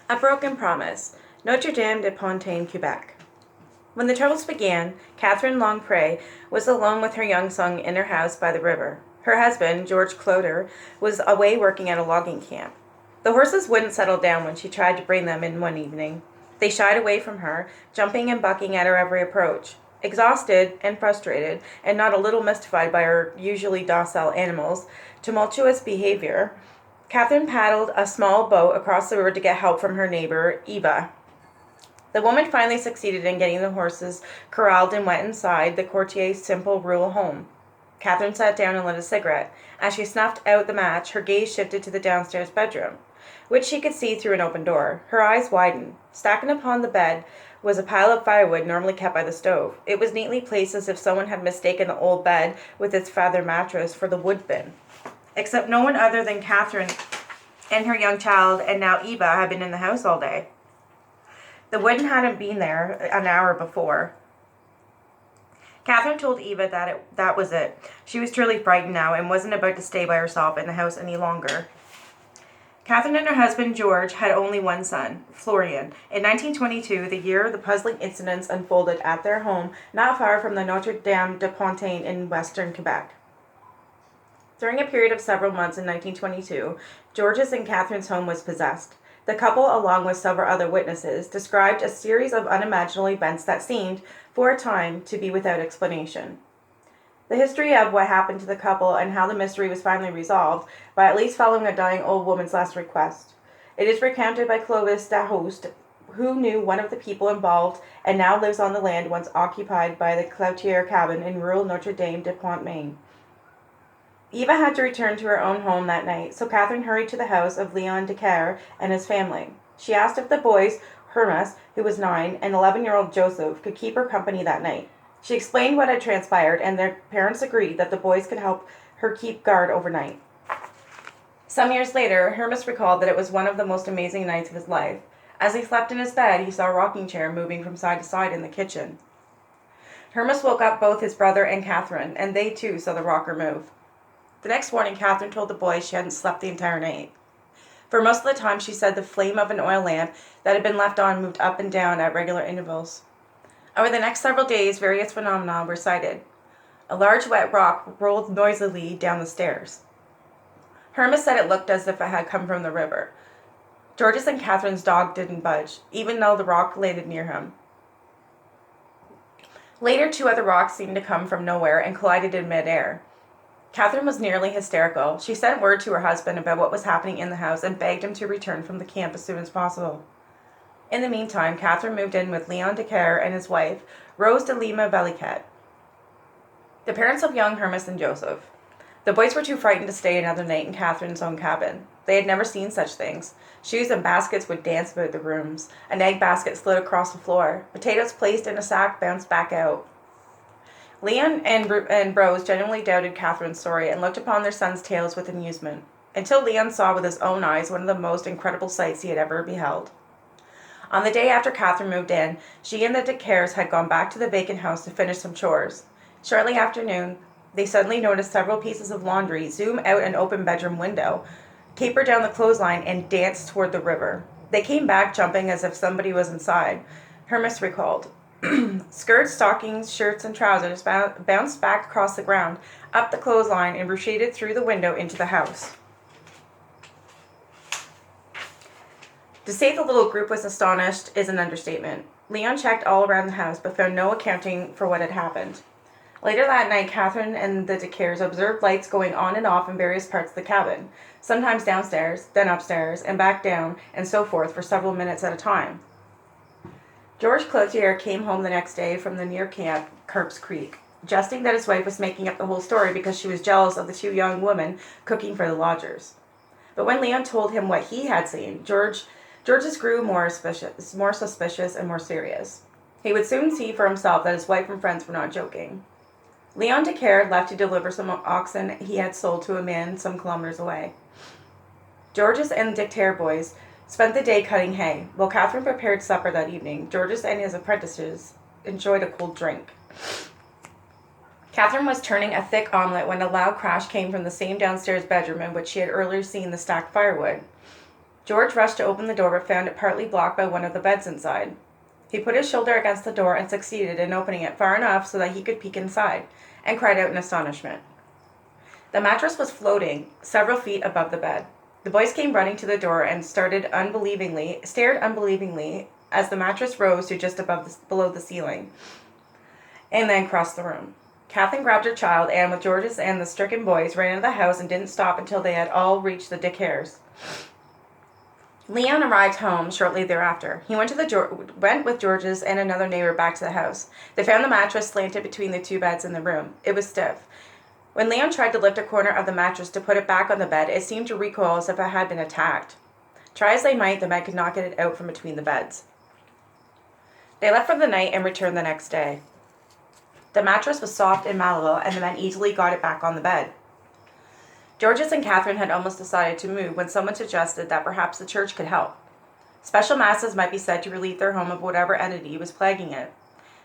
A Broken Promise, Notre de Ponte, Quebec. When the troubles began, Catherine Longpre was alone with her young son in her house by the river. Her husband, George Cloder, was away working at a logging camp. The horses wouldn't settle down when she tried to bring them in one evening. They shied away from her, jumping and bucking at her every approach. Exhausted and frustrated, and not a little mystified by her usually docile animals' tumultuous behavior, Catherine paddled a small boat across the river to get help from her neighbor, Eva. The woman finally succeeded in getting the horses corralled and went inside the courtier's simple rural home. Catherine sat down and lit a cigarette. As she snuffed out the match, her gaze shifted to the downstairs bedroom, which she could see through an open door. Her eyes widened. Stacking upon the bed was a pile of firewood normally kept by the stove. It was neatly placed as if someone had mistaken the old bed with its feather mattress for the wood bin. Except no one other than Catherine and her young child, and now Eva, had been in the house all day. The wood hadn't been there an hour before. Catherine told Eva that was it. She was truly frightened now and wasn't about to stay by herself in the house any longer. Catherine and her husband, George, had only one son, Florian. In 1922, the year the puzzling incidents unfolded at their home not far from the Notre de Ponte in western Quebec. During a period of several months in 1922, George's and Catherine's home was possessed. The couple, along with several other witnesses, described a series of unimaginable events that seemed, for a time, to be without explanation. The history of what happened to the couple and how the mystery was finally resolved, by at least following a dying old woman's last request. It is recounted by Clovis Dahost, who knew one of the people involved and now lives on the land once occupied by the Cloutier cabin in rural Notre Dame de Ponte, Maine. Eva had to return to her own home that night, so Catherine hurried to the house of Leon Decaire and his family. She asked if the boys, Hermas, who was 9, and 11-year-old Joseph, could keep her company that night. She explained what had transpired, and their parents agreed that the boys could help her keep guard overnight. Some years later, Hermas recalled that it was one of the most amazing nights of his life. As he slept in his bed, he saw a rocking chair moving from side to side in the kitchen. Hermas woke up both his brother and Catherine, and they too saw the rocker move. The next morning, Catherine told the boys she hadn't slept the entire night. For most of the time, she said the flame of an oil lamp that had been left on moved up and down at regular intervals. Over the next several days, various phenomena were sighted. A large wet rock rolled noisily down the stairs. Hermas said it looked as if it had come from the river. George's and Catherine's dog didn't budge, even though the rock landed near him. Later, 2 other rocks seemed to come from nowhere and collided in midair. Catherine was nearly hysterical. She sent word to her husband about what was happening in the house and begged him to return from the camp as soon as possible. In the meantime, Catherine moved in with Leon Decaire and his wife, Rose de Lima Bellicat, the parents of young Hermas and Joseph. The boys were too frightened to stay another night in Catherine's own cabin. They had never seen such things. Shoes and baskets would dance about the rooms. An egg basket slid across the floor. Potatoes placed in a sack bounced back out. Leon and Rose genuinely doubted Catherine's story and looked upon their son's tales with amusement, until Leon saw with his own eyes one of the most incredible sights he had ever beheld. On the day after Catherine moved in, she and the Decaires had gone back to the vacant house to finish some chores. Shortly after noon, they suddenly noticed several pieces of laundry zoom out an open bedroom window, caper down the clothesline, and dance toward the river. They came back jumping as if somebody was inside. Hermas recalled. Skirts, stockings, shirts, and trousers bounced back across the ground, up the clothesline, and retreated through the window into the house. To say the little group was astonished is an understatement. Leon checked all around the house, but found no accounting for what had happened. Later that night, Catherine and the Decaires observed lights going on and off in various parts of the cabin, sometimes downstairs, then upstairs, and back down, and so forth for several minutes at a time. George Cloutier came home the next day from the near camp, Carp's Creek, jesting that his wife was making up the whole story because she was jealous of the 2 young women cooking for the lodgers. But when Leon told him what he had seen, George's grew more suspicious and more serious. He would soon see for himself that his wife and friends were not joking. Leon Decaire left to deliver some oxen he had sold to a man some kilometers away. George's and the Decaire boys spent the day cutting hay. While Catherine prepared supper that evening, George's and his apprentices enjoyed a cold drink. Catherine was turning a thick omelet when a loud crash came from the same downstairs bedroom in which she had earlier seen the stacked firewood. George rushed to open the door but found it partly blocked by one of the beds inside. He put his shoulder against the door and succeeded in opening it far enough so that he could peek inside, and cried out in astonishment. The mattress was floating several feet above the bed. The boys came running to the door and stared unbelievingly as the mattress rose to just below the ceiling, and then crossed the room. Kathleen grabbed her child, and with George's and the stricken boys, ran into the house and didn't stop until they had all reached the Dick Hares. Leon arrived home shortly thereafter. He went with George's and another neighbor back to the house. They found the mattress slanted between the two beds in the room. It was stiff. When Leon tried to lift a corner of the mattress to put it back on the bed, it seemed to recoil as if it had been attacked. Try as they might, the men could not get it out from between the beds. They left for the night and returned the next day. The mattress was soft and malleable, and the men easily got it back on the bed. Georges and Catherine had almost decided to move when someone suggested that perhaps the church could help. Special masses might be said to relieve their home of whatever entity was plaguing it.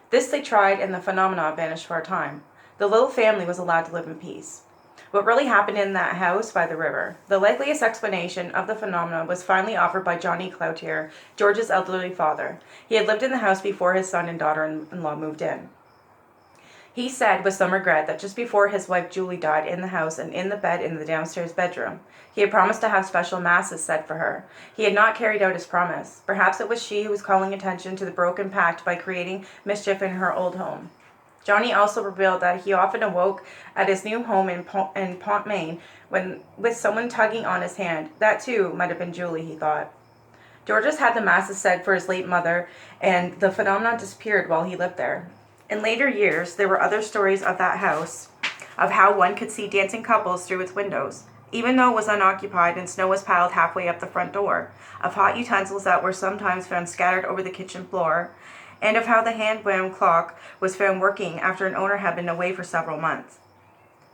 This they tried, and the phenomena vanished for a time. The little family was allowed to live in peace. What really happened in that house by the river? The likeliest explanation of the phenomena was finally offered by Johnny Cloutier, George's elderly father. He had lived in the house before his son and daughter-in-law moved in. He said with some regret that just before his wife Julie died in the house and in the bed in the downstairs bedroom, he had promised to have special masses said for her. He had not carried out his promise. Perhaps it was she who was calling attention to the broken pact by creating mischief in her old home. Johnny also revealed that he often awoke at his new home in Ponte, Maine, with someone tugging on his hand. That too might have been Julie, he thought. Georges had the masses said for his late mother, and the phenomenon disappeared while he lived there. In later years, there were other stories of that house, of how one could see dancing couples through its windows, even though it was unoccupied and snow was piled halfway up the front door, of hot utensils that were sometimes found scattered over the kitchen floor, and of how the hand-wound clock was found working after an owner had been away for several months.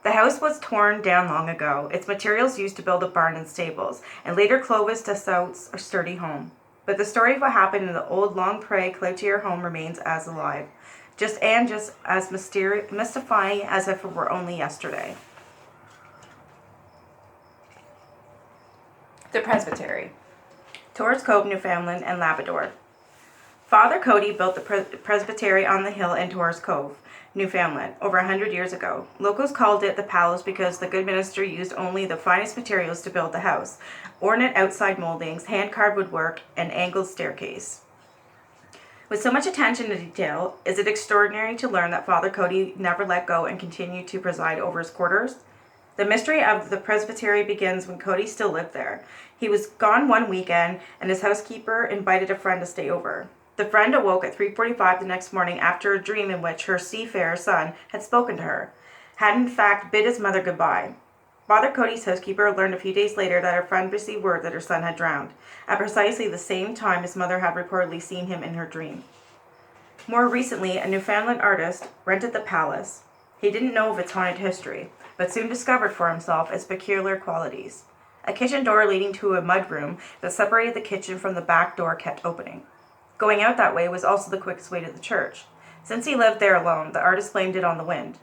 The house was torn down long ago, its materials used to build a barn and stables, and later Clovis Dassault's sturdy home. But the story of what happened in the old Longpre Cloutier home remains as alive. Just as mystifying as if it were only yesterday. The Presbytery. Torres Cove, Newfoundland, and Labrador. Father Cody built the Presbytery on the hill in Torres Cove, Newfoundland, over 100 years ago. Locals called it the Palace because the good minister used only the finest materials to build the house, ornate outside moldings, hand-carved woodwork, and angled staircase. With so much attention to detail, is it extraordinary to learn that Father Cody never let go and continued to preside over his quarters? The mystery of the Presbytery begins when Cody still lived there. He was gone one weekend, and his housekeeper invited a friend to stay over. The friend awoke at 3:45 the next morning after a dream in which her seafarer son had spoken to her, had in fact bid his mother goodbye. Father Cody's housekeeper learned a few days later that her friend received word that her son had drowned, at precisely the same time his mother had reportedly seen him in her dream. More recently, a Newfoundland artist rented the palace. He didn't know of its haunted history, but soon discovered for himself its peculiar qualities. A kitchen door leading to a mudroom that separated the kitchen from the back door kept opening. Going out that way was also the quickest way to the church. Since he lived there alone, the artist blamed it on the wind.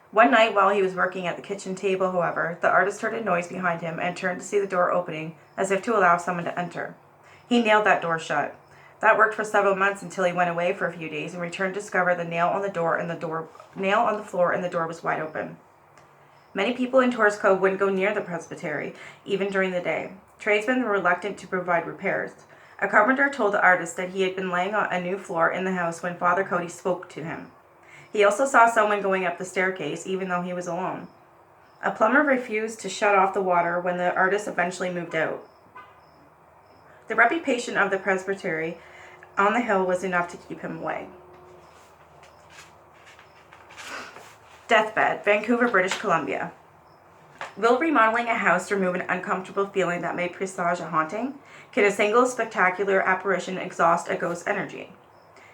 One night while he was working at the kitchen table, however, the artist heard a noise behind him and turned to see the door opening, as if to allow someone to enter. He nailed that door shut. That worked for several months until he went away for a few days and returned to discover the nail on the floor and the door was wide open. Many people in Torres Cove wouldn't go near the presbytery, even during the day. Tradesmen were reluctant to provide repairs. A carpenter told the artist that he had been laying on a new floor in the house when Father Cody spoke to him. He also saw someone going up the staircase, even though he was alone. A plumber refused to shut off the water when the artist eventually moved out. The reputation of the presbytery on the hill was enough to keep him away. Deathbed, Vancouver, British Columbia. Will remodeling a house remove an uncomfortable feeling that may presage a haunting? Can a single spectacular apparition exhaust a ghost's energy?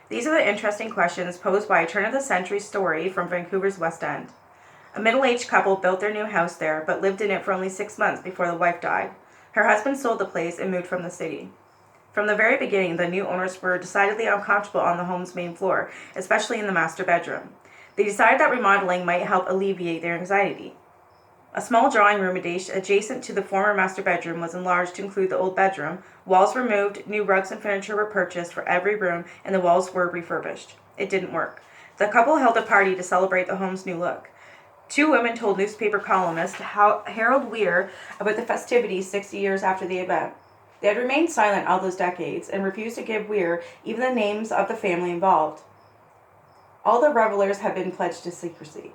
These are the interesting questions posed by a turn-of-the-century story from Vancouver's West End. A middle-aged couple built their new house there, but lived in it for only 6 months before the wife died. Her husband sold the place and moved from the city. From the very beginning, the new owners were decidedly uncomfortable on the home's main floor, especially in the master bedroom. They decided that remodeling might help alleviate their anxiety. A small drawing room adjacent to the former master bedroom was enlarged to include the old bedroom. Walls were moved, new rugs and furniture were purchased for every room, and the walls were refurbished. It didn't work. The couple held a party to celebrate the home's new look. Two women told newspaper columnist Harold Weir about the festivities 60 years after the event. They had remained silent all those decades and refused to give Weir even the names of the family involved. All the revelers had been pledged to secrecy.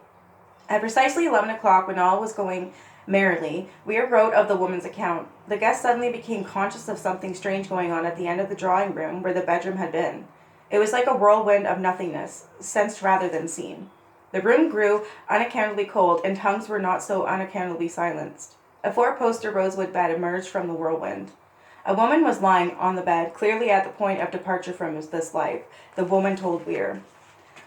At precisely 11 o'clock, when all was going merrily, Weir wrote of the woman's account. The guests suddenly became conscious of something strange going on at the end of the drawing room where the bedroom had been. It was like a whirlwind of nothingness, sensed rather than seen. The room grew unaccountably cold, and tongues were not so unaccountably silenced. A four-poster rosewood bed emerged from the whirlwind. A woman was lying on the bed, clearly at the point of departure from this life, the woman told Weir.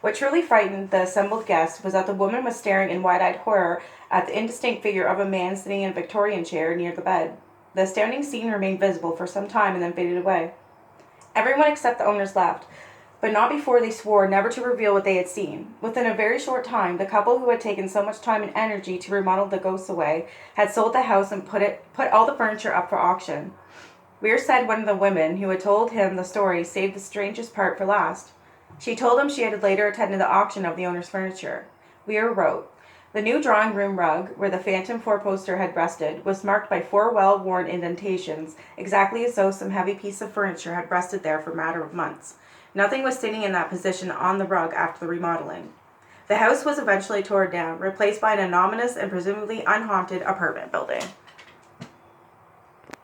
What truly frightened the assembled guests was that the woman was staring in wide-eyed horror at the indistinct figure of a man sitting in a Victorian chair near the bed. The astounding scene remained visible for some time and then faded away. Everyone except the owners left, but not before they swore never to reveal what they had seen. Within a very short time, the couple who had taken so much time and energy to remodel the ghosts away had sold the house and put all the furniture up for auction. Weir said one of the women who had told him the story saved the strangest part for last. She told him she had later attended the auction of the owner's furniture. Weir wrote, "The new drawing room rug, where the phantom four-poster had rested, was marked by 4 well-worn indentations, exactly as though some heavy piece of furniture had rested there for a matter of months. Nothing was sitting in that position on the rug after the remodeling. The house was eventually torn down, replaced by an anonymous and presumably unhaunted apartment building."